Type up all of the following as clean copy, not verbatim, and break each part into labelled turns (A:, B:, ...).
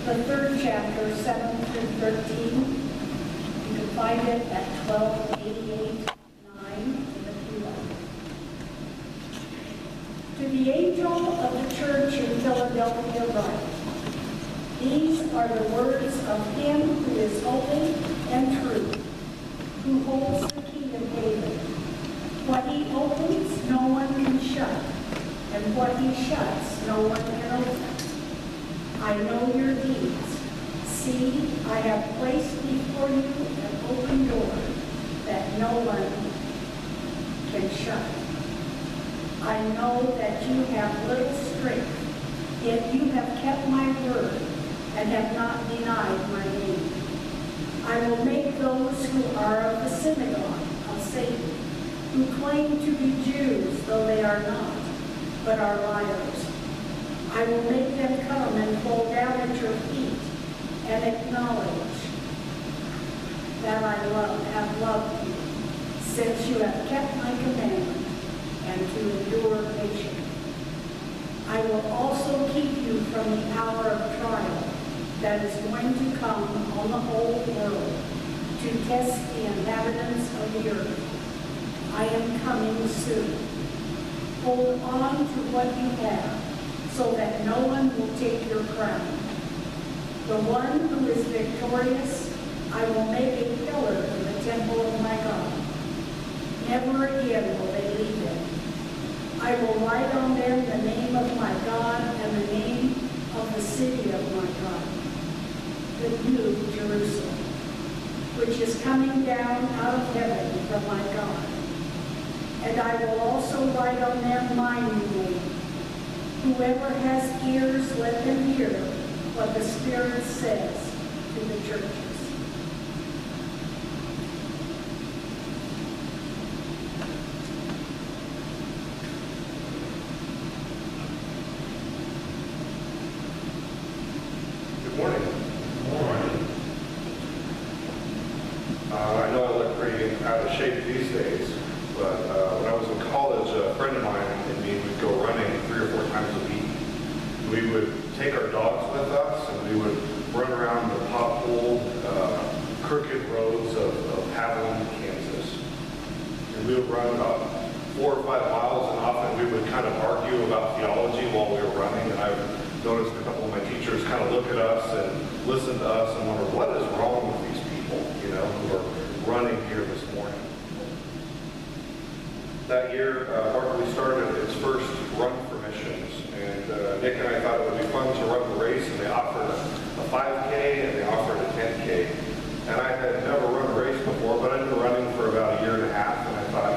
A: the third chapter, 7 through 13. You can find it at 1288-9 in the Pew Bible. To the angel of the church in Philadelphia write, these are the words of him who is holy and true, who holds the key of David. What he opens, no one can shut, and what he shuts, no one can open. I know your deeds. See, I have placed before you an open door that no one can shut. I know that you have little strength, yet you have kept my word and have not denied my name. I will make those who are of the synagogue of Satan, who claim to be Jews, though they are not, but are liars. I will make them come and fall down at your feet and acknowledge that I have loved you, since you have kept my commandment and to endure patiently. I will also keep you from the hour of trial that is going to come on the whole world to test the inhabitants of the earth. I am coming soon. Hold on to what you have, so that no one will take your crown. The one who is victorious, I will make a pillar in the temple of my God. Never again will they leave it. I will write on them the name of my God and the name of the city of my God, the new Jerusalem, which is coming down out of heaven from my God. And I will also write on them my new name. Whoever has ears, let them hear what the Spirit says to the churches.
B: Good morning. Good morning. I know I look pretty out of shape these days, but when I was in college, a friend of mine and me would go running 3 or 4 times a week. We would take our dogs with us, and we would run around the potholed, crooked roads of Haviland, Kansas. And we would run about 4 or 5 miles, and often we would kind of argue about theology while we were running. And I noticed a couple of my teachers kind of look at us and listen to us and wonder, what is wrong with these people, who are running here this morning? That year, Barkley started its first Run for Missions, and Nick and I thought it would be fun to run the race, and they offered a 5K and they offered a 10K. And I had never run a race before, but I'd been running for about 1.5 years, and I thought,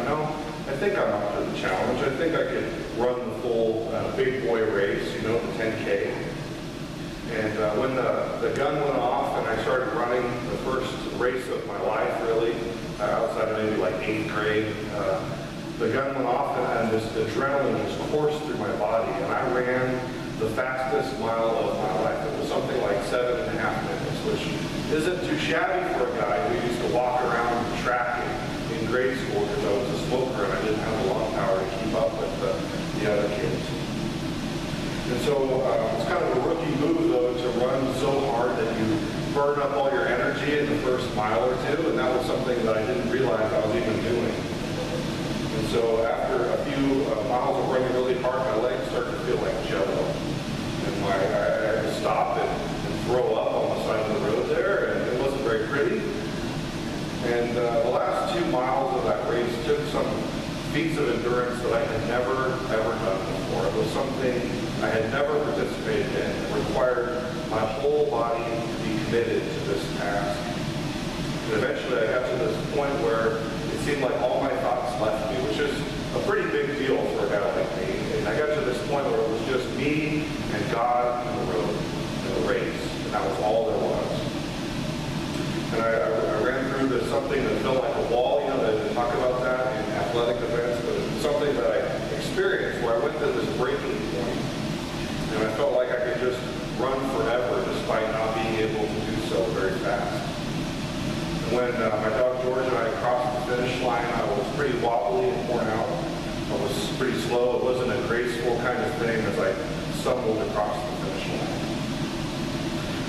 B: I think I'm up to the challenge. I think I could run the full big boy race, the 10K. And when the gun went off and I started running the first race of my life, really, outside of maybe like 8th grade, the gun went off and this adrenaline just coursed through my body, and I ran the fastest mile of my life. It was something like 7.5 minutes, which isn't too shabby for a guy who used to walk around the track in grade school because I was a smoker and I didn't have the lung power to keep up with the other kids. And so it's kind of a rookie move, though, to run so hard that you burn up all your energy in the first mile or two, and that was something that I didn't realize I was even doing. And so after a few miles of running really hard, my legs started to feel like jello. And I had to stop and throw up on the side of the road there, and it wasn't very pretty. And the last 2 miles of that race took some feats of endurance that I had never, ever done before. It was something I had never participated in. It required my whole body to be committed to this task. And eventually I got to this point where it seemed like all my thoughts left me, which is a pretty big deal for a guy like me. And I got to this point where it was just me and God and the road and the race. And that was all there was. And I ran through something that felt like a wall. They didn't talk about that in athletic events, but it's something that I experienced where I went to this breaking point. And I felt like I could just run forever despite not being able to do so very fast. And when my dog George and I crossed the finish line, I was pretty wobbly and worn out. I was pretty slow. It wasn't a graceful kind of thing as I stumbled across the finish line.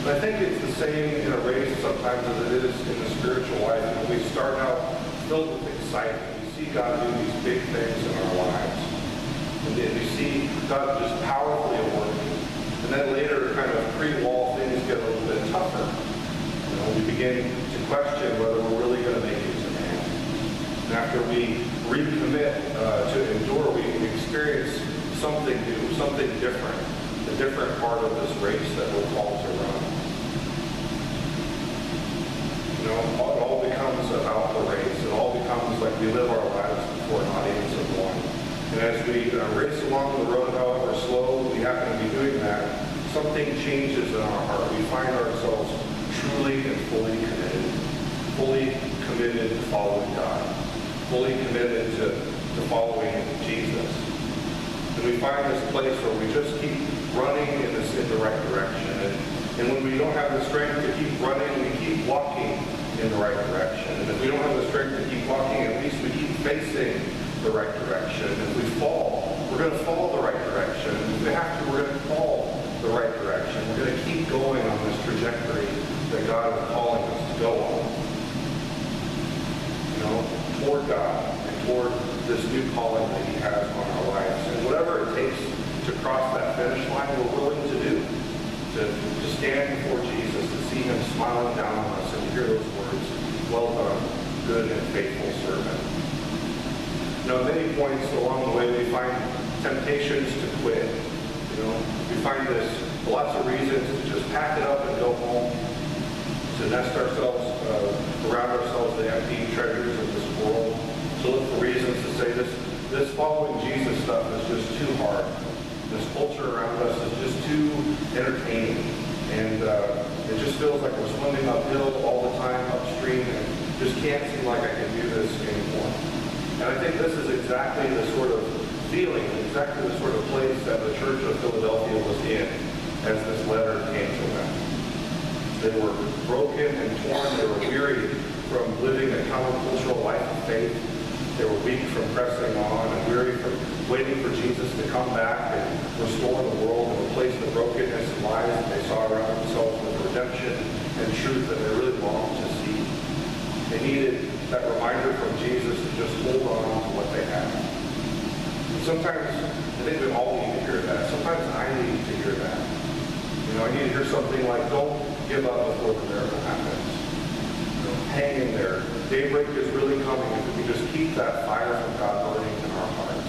B: And I think it's the same in a race sometimes as it is in the spiritual life. We start out filled with excitement. We see God do these big things in our lives. And then we see God just powerfully at work. And then later, kind of pre-wall, things get a little bit tougher. We begin to question whether we're really going to make it to the end. And after we recommit to endure, we experience something new, something different, a different part of this race that we're called to run. It all becomes about the race. It all becomes like we live our lives before an audience of one. And as we race along the road, however slow we happen to be doing that, something changes in our heart. We find ourselves truly and fully committed to following God, fully committed to following Jesus. And we find this place where we just keep running in the right direction. And when we don't have the strength to keep running, we keep walking in the right direction. And if we don't have the strength to keep walking, at least we keep facing the right direction. And if we fall, we're going to fall the right direction. And if we have to, we're going to fall the right direction. We're going to keep going on this trajectory that God is calling us to go on. Toward God and toward this new calling that He has on our lives. And whatever it takes to cross that finish line, we're willing to do. To stand before Jesus, to see Him smiling down on us and hear those words, "Well done, good and faithful servant." At many points along the way, we find temptations to quit. We find lots of reasons to just pack it up and go home, to nest ourselves, around ourselves the empty treasures of this world, to look for reasons to say this following Jesus stuff is just too hard. This culture around us is just too entertaining. And it just feels like we're swimming uphill all the time, upstream, and just can't seem like I can do this anymore. And I think this is exactly the sort of feeling, exactly the sort of place that the Church of Philadelphia was in as this letter came to them. They were broken and torn. They were weary from living a countercultural life of faith. They were weak from pressing on and weary from waiting for Jesus to come back and restore the world and replace the brokenness and lies that they saw around themselves with redemption and truth that they really longed to see. They needed that reminder from Jesus to just hold on to what they had. And sometimes, I think we all need to hear that. Sometimes I need to hear that. I need to hear something like, don't give up before the miracle happens. Hang in there. Daybreak is really coming if we can just keep that fire from God burning in our hearts.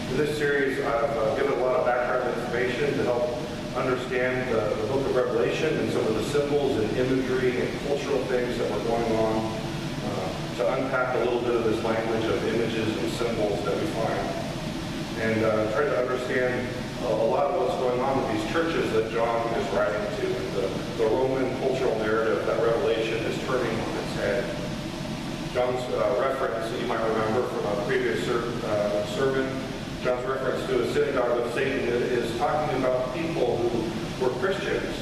B: In this series, I've given a lot of background information to help understand the book of Revelation and some of the symbols and imagery and cultural things that were going on, to unpack a little bit of this language of images and symbols that we find, and try to understand a lot of what's going on with these churches that John is writing to, and the Roman cultural narrative that Revelation is turning on its head. John's reference, that you might remember from a previous sermon, John's reference to a synagogue of Satan is talking about people who were Christians,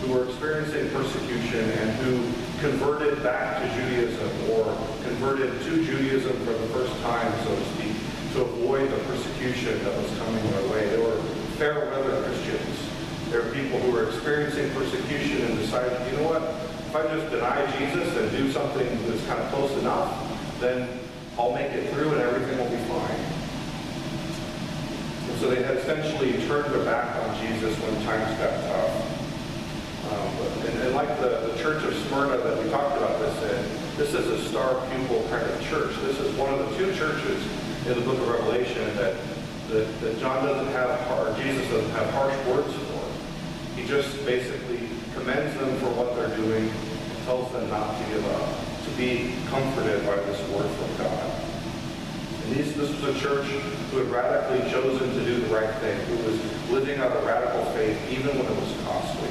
B: who were experiencing persecution and who converted back to Judaism or converted to Judaism for the first time, so to speak, to avoid the persecution that was coming their way. They were fair weather Christians. There are people who are experiencing persecution and decided, you know what, if I just deny Jesus and do something that's kind of close enough, then I'll make it through and everything will be fine. And so they had essentially turned their back on Jesus when times got tough. And like the church of Smyrna that we talked about this is a star pupil kind of church. This is one of the two churches in the book of Revelation that John doesn't have, or Jesus doesn't have harsh words for. He just basically commends them for what they're doing and tells them not to give up, to be comforted by this word from God. And this was a church who had radically chosen to do the right thing, who was living out a radical faith even when it was costly.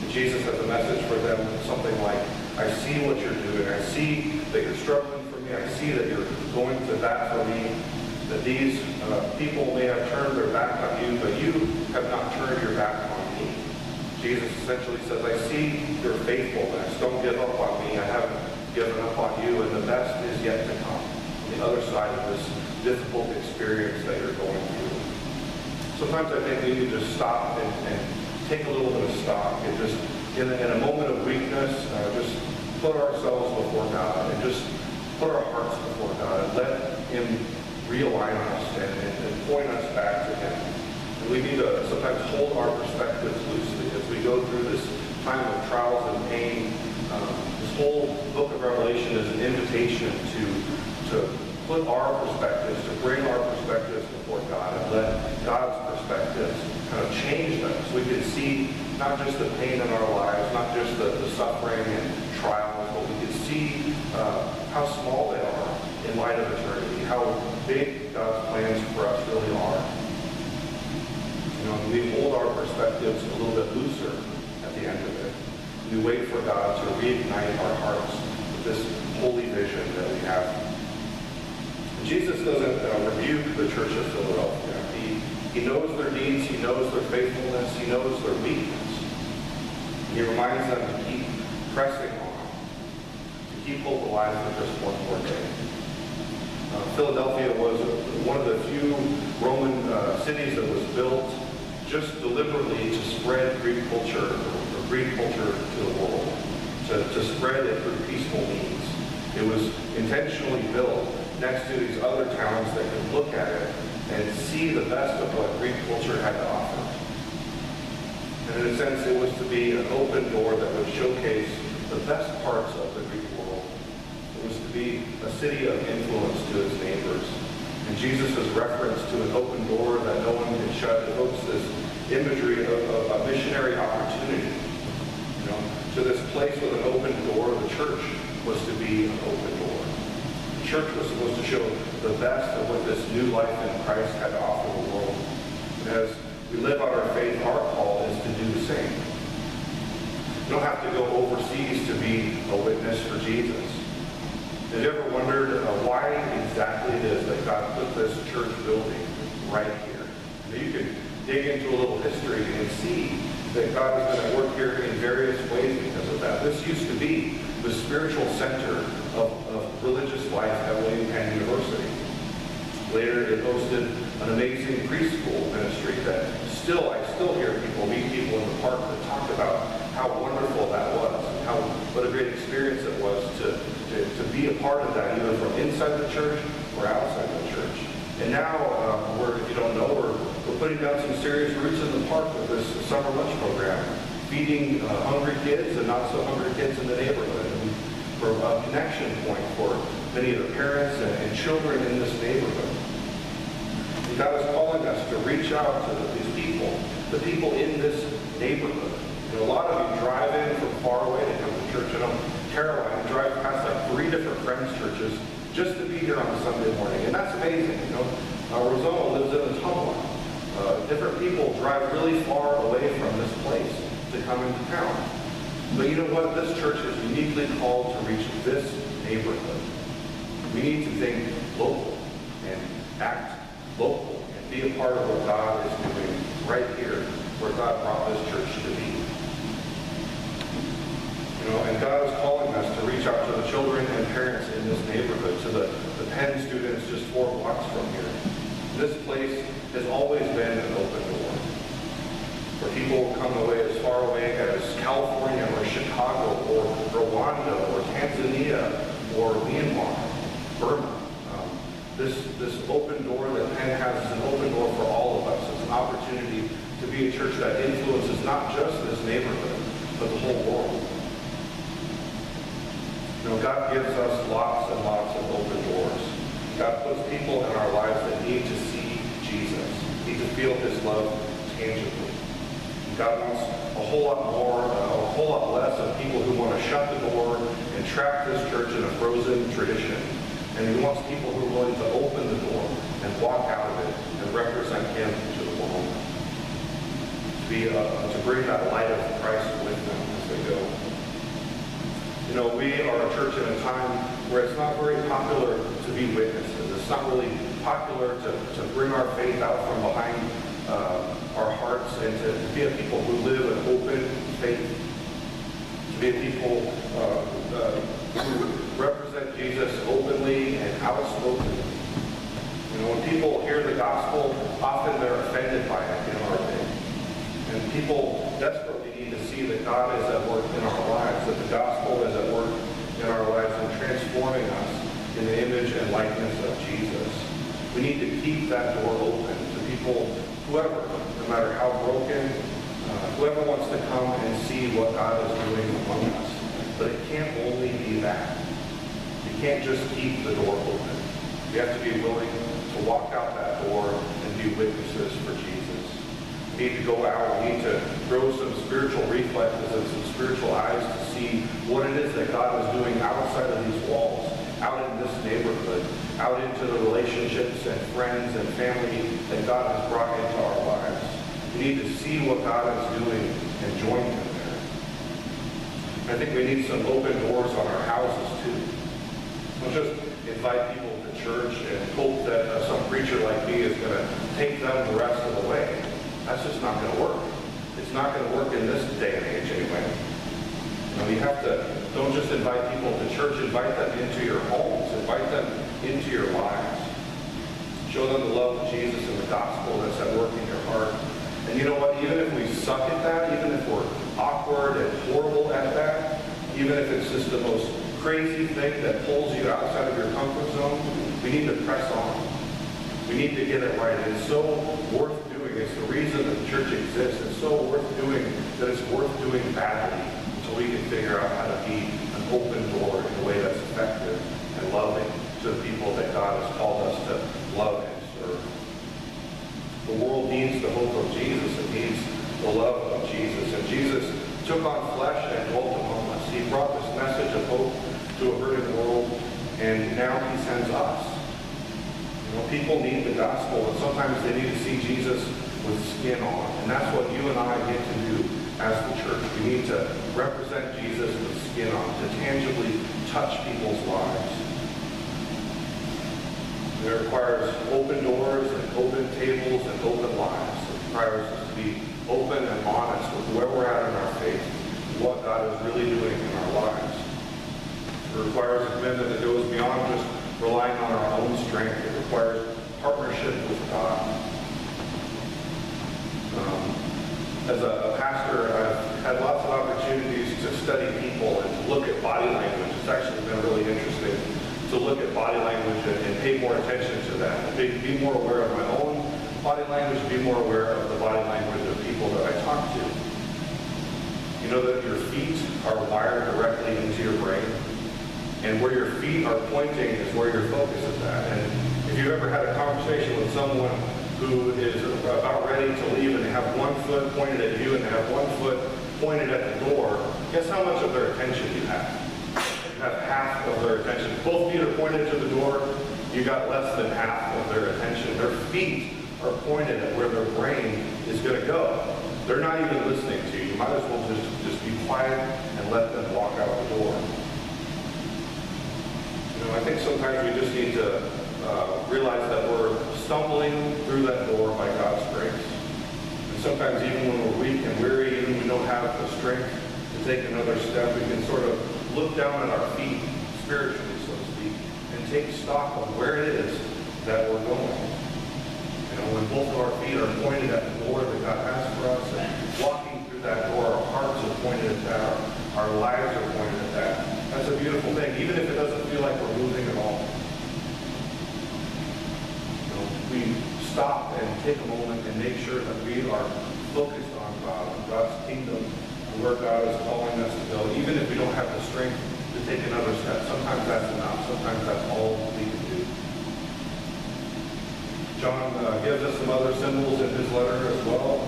B: And Jesus has a message for them, something like, I see what you're doing. I see that you're struggling for me. I see that you're going to bat for me. That these people may have turned their back on you, but you have not turned your back on me. Jesus essentially says, I see your faithfulness. Don't give up on me. I haven't given up on you, and the best is yet to come. On the other side of this difficult experience that you're going through. Sometimes I think we need to stop and take a little bit of stock and just, in a moment of weakness, just put ourselves before God and just put our hearts before God and let Him realign us and point us back to Him. And we need to sometimes hold our perspectives loosely as we go through this time of trials and pain. This whole book of Revelation is an invitation to put our perspectives, to bring our perspectives before God and let God's perspectives kind of change them so we can see not just the pain in our lives, not just the suffering and trials, but we can see how small they are in light of eternity, how big God's plans for us really are. We hold our perspectives a little bit looser at the end of it. We wait for God to reignite our hearts with this holy vision that we have. Jesus doesn't rebuke the church of Philadelphia. He knows their needs, he knows their faithfulness, he knows their weakness. He reminds them to keep pressing on, to keep hope alive for just one more day. Philadelphia was one of the few Roman cities that was built just deliberately to spread Greek culture, or Greek culture to the world, to spread it through peaceful means. It was intentionally built next to these other towns that could look at it and see the best of what Greek culture had to offer. And in a sense, it was to be an open door that would showcase the best parts of the Greek world. It was to be a city of influence to its neighbors. And Jesus' reference to an open door that no one can shut evokes this imagery of a missionary opportunity. To this place with an open door, the church was to be an open door. The church was supposed to show the best of what this new life in Christ had to offer the world. And as we live out our faith, our call is to do the same. You don't have to go overseas to be a witness for Jesus. Have you ever wondered why exactly it is that God put this church building right here? You can dig into a little history and see that God has been at work here in various ways because of that. This used to be the spiritual center of religious life at William Penn University. Later, it hosted an amazing preschool ministry that I still hear meet people in the park that talk about how wonderful that was, and what a great experience it was to be a part of that, either from inside the church or outside the church. And now, if you don't know, we're putting down some serious roots in the park with this summer lunch program, feeding hungry kids and not so hungry kids in the neighborhood. And for a connection point for many of the parents and children in this neighborhood. And God is calling us to reach out to these people, the people in this neighborhood. A lot of you drive in from far away to come to church. Caroline drive past like 3 different friends' churches just to be here on a Sunday morning. And that's amazing. Rosanna lives in Ottumwa. Different people drive really far away from this place to come into town. But you know what? This church is uniquely called to reach this neighborhood. We need to think local and act local and be a part of what God is doing right here where God brought this church to be. And God is calling us to reach out to the children and parents in this neighborhood, to the Penn students just 4 blocks from here. This place has always been an open door, where people come away as far away as California or Chicago or Rwanda or Tanzania or Myanmar, Burma. This open door that Penn has is an open door for all of us. It's an opportunity to be a church that influences not just this neighborhood, but the whole world. God gives us lots and lots of open doors. God puts people in our lives that need to see Jesus, need to feel His love tangibly. God wants a whole lot less of people who want to shut the door and trap this church in a frozen tradition. And He wants people who are willing to open the door and walk out of it and represent Him to the world. To bring that light of Christ with them as they go. We are a church in a time where it's not very popular to be witnesses. It's not really popular to bring our faith out from behind our hearts and to be a people who live an open faith. To be a people who represent Jesus openly and outspokenly. When people hear the gospel, often they're offended by it in our day. And people desperately need to see that God is at work in our lives, that the gospel is at work in our lives and transforming us in the image and likeness of Jesus. We need to keep that door open to people, whoever, no matter how broken, whoever wants to come and see what God is doing among us. But it can't only be that. You can't just keep the door open. You have to be willing to walk out that door and be witnesses for Jesus. We need to go out. We need to grow some spiritual reflexes and some spiritual eyes to see what it is that God is doing outside of these walls, out in this neighborhood, out into the relationships and friends and family that God has brought into our lives. We need to see what God is doing and join Him there. I think we need some open doors on our houses too. Don't just invite people to church and hope that some preacher like me is going to take them the rest of the way. That's just not going to work. It's not going to work in this day and age anyway. You have to, don't just invite people to church, invite them into your homes, invite them into your lives. Show them the love of Jesus and the gospel that's at work in your heart. And you know what, even if we suck at that, even if we're awkward and horrible at that, even if it's just the most crazy thing that pulls you outside of your comfort zone, we need to press on. We need to get it right. It's so worth doing. It's the reason that the church exists. It's so worth doing that it's worth doing badly until we can figure out how to be an open door in a way that's effective and loving to the people that God has called us to love and serve. The world needs the hope of Jesus. It needs the love of Jesus. And Jesus took on flesh and dwelt among us. He brought this message of hope to a hurting world, and now He sends us. People need the gospel, and sometimes they need to see Jesus with skin on. And that's what you and I get to do as the church. We need to represent Jesus with skin on, to tangibly touch people's lives. It requires open doors and open tables and open lives. It requires us to be open and honest with where we're at in our faith, and what God is really doing in our lives. It requires a commitment that goes beyond just relying on our own strength. It requires partnership with God. As a pastor, I've had lots of opportunities to study people and to look at body language. It's actually been really interesting to look at body language and pay more attention to that. Be more aware of my own body language, be more aware of the body language of people that I talk to. You know that your feet are wired directly into your brain. And where your feet are pointing is where your focus is at. And if you've ever had a conversation with someone who is about ready to leave and they have one foot pointed at you and they have one foot pointed at the door, guess how much of their attention you have? You have half of their attention. Both feet are pointed to the door. You got less than half of their attention. Their feet are pointed at where their brain is going to go. They're not even listening to you. You might as well just be quiet and let them walk out the door. I think sometimes we just need to realize that we're stumbling through that door by God's grace. And sometimes even when we're weak and weary, even when we don't have the strength to take another step, we can sort of look down at our feet, spiritually, so to speak, and take stock of where it is that we're going. When both of our feet are pointed at the door that God has for us, and walking through that door, our hearts are pointed at that, our lives are pointed at that. That's a beautiful thing, even if it doesn't feel like we're moving at all. We stop and take a moment and make sure that we are focused on God, on God's kingdom, and where God is calling us to go, even if we don't have the strength to take another step. Sometimes that's enough. Sometimes that's all we can do. John gives us some other symbols in his letter as well.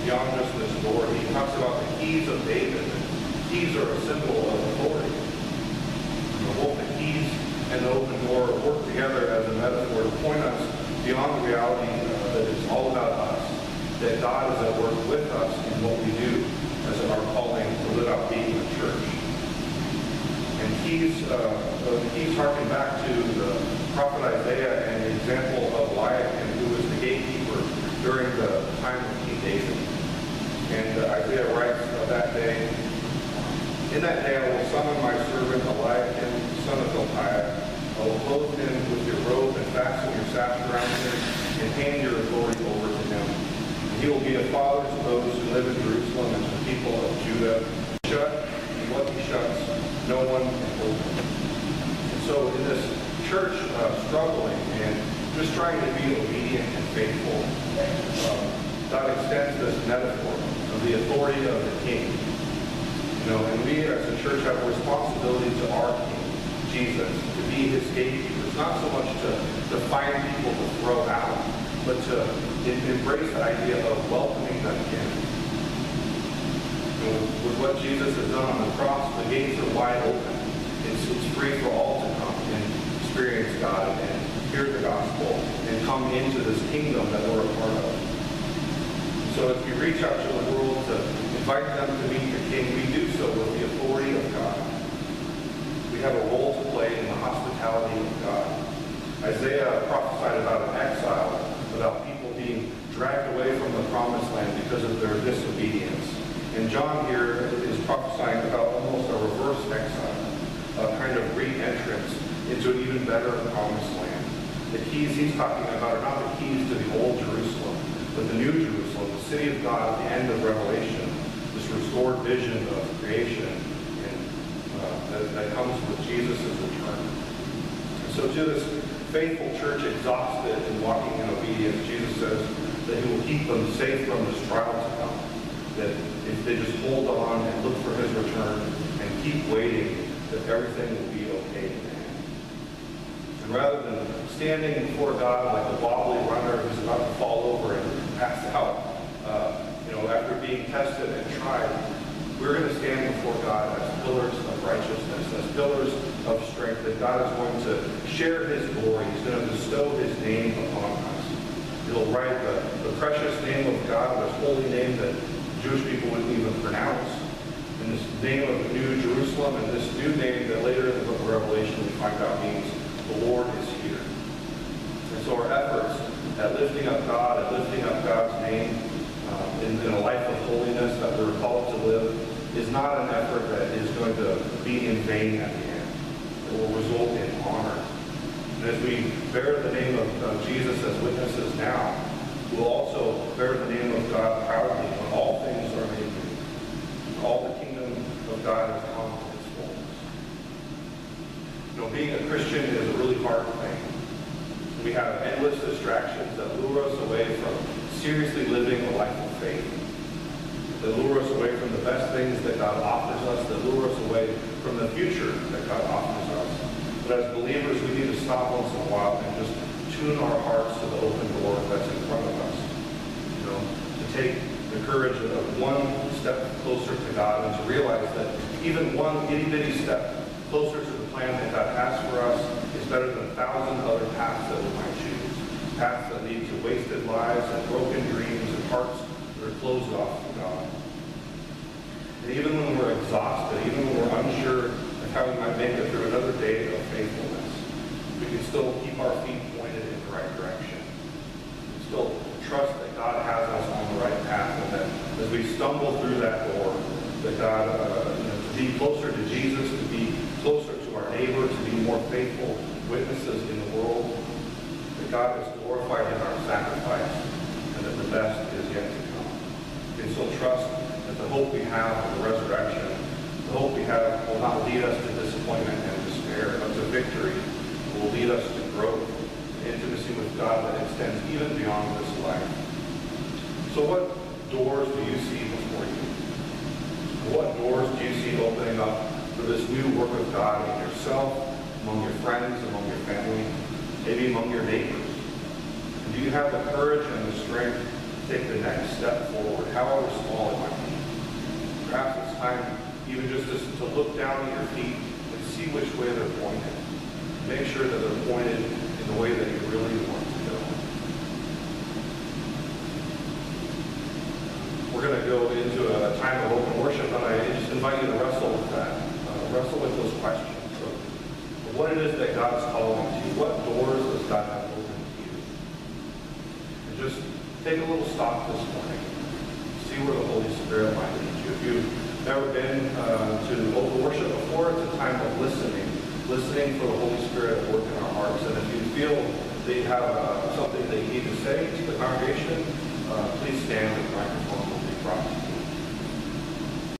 B: Beyond just this door, he talks about the keys of David. Keys are a symbol of authority. Both the keys and the open door work together as a metaphor to point us beyond the reality that it's all about us, that God is at work with us in what we do as our calling to live out being the church. And the keys harken back to the prophet Isaiah and the example of Eliakim, who was the gatekeeper during the time of King David. And Isaiah writes of that day, "In that day I will summon my servant Eliakim, son of Hilkiah. I will clothe him with your robe and fasten your sash around him and hand your authority over to him. And he will be a father to those who live in Jerusalem Judah. Shut, and what he shuts, no one can open. And so in this church struggling and just trying to be obedient and faithful, God extends this metaphor of the authority of the king. And we as a church have a responsibility to our king, Jesus, to be his gatekeepers, not so much to find people to throw out, but to embrace the idea of welcoming them in. With what Jesus has done on the cross, the gates are wide open. It's free for all to come and experience God and hear the gospel and come into this kingdom that we're a part of. So as we reach out to the world to invite them to meet the King, we do so with the authority of God. We have a role to play in the hospitality of God. Isaiah prophesied about an exile, about people being dragged away from the promised land because of their disobedience. And John here is prophesying about almost a reverse exile, a kind of re-entrance into an even better promised land. The keys he's talking about are not the keys to the old Jerusalem, but the new Jerusalem, the city of God at the end of Revelation, this restored vision of creation and that comes with Jesus' return. And so to this faithful church exhausted and walking in obedience, Jesus says that he will keep them safe from this trial to come, that if they just hold on and look for his return and keep waiting, that everything will be okay in the end. And rather than standing before God like a wobbly runner who's about to fall over and pass out, after being tested and tried, we're going to stand before God as pillars of righteousness, as pillars of strength, that God is going to share his glory. He's going to bestow his name upon us. He'll write the precious name of God, this holy name that Jewish people wouldn't even pronounce, and this name of the New Jerusalem, and this new name that later in the book of Revelation we find out means the Lord is here. And so our efforts at lifting up God, at lifting up God's name in a life of holiness that we're called to live is not an effort that is going to be in vain at the end. It will result in honor. And as we bear the name of Jesus as witnesses now, we'll also bear the name of God proudly when all things are made new. All the kingdom of God has come to its fullness. Being a Christian is a really hard thing. We have endless distractions that lure us away from seriously living a life of faith, that lure us away from the best things that God offers us, that lure us away from the future that God offers us. But as believers, we need to stop once in a while and just tune our hearts to the open door that's in front of us. To take the courage of one step closer to God and to realize that even one itty-bitty step closer to the plan that God has for us is better than 1,000 other paths that we might choose. Paths that lead to wasted lives and broken dreams and hearts that are closed off to God. And even when we're exhausted, even when we're unsure of how we might make it through another day of faithfulness, we can still keep our feet pointed in the right direction. We can still trust that God has us on the right path, and that as we stumble through that door, that God, to be closer to Jesus, to be closer to our neighbor, to be more faithful witnesses in the world, that God is glorified in our sacrifice, and that the best is yet to come. We can still trust that the hope we have of the resurrection, the hope we have will not lead us to disappointment and despair, but to victory, will lead us to growth, to intimacy with God that extends even beyond this life. So what doors do you see before you? What doors do you see opening up for this new work of God in yourself, among your friends, among your family, maybe among your neighbors? And do you have the courage and the strength to take the next step forward, however small it might be? Perhaps it's time even just to look down at your feet and see which way they're pointed. Make sure that they're pointed in the way that you really want to go. We're going to go into a time of open worship, and I just invite you to wrestle with that. Wrestle with those questions. So, what it is that God's calling to you. What doors does God have open to you? And just take a little stop this morning. See where the Holy Spirit might lead you. If you've never been to open worship before, it's a time of listening for the Holy Spirit to work in our hearts. And if you feel that you have something that you need to say to the congregation, please stand and the microphone will be brought to you.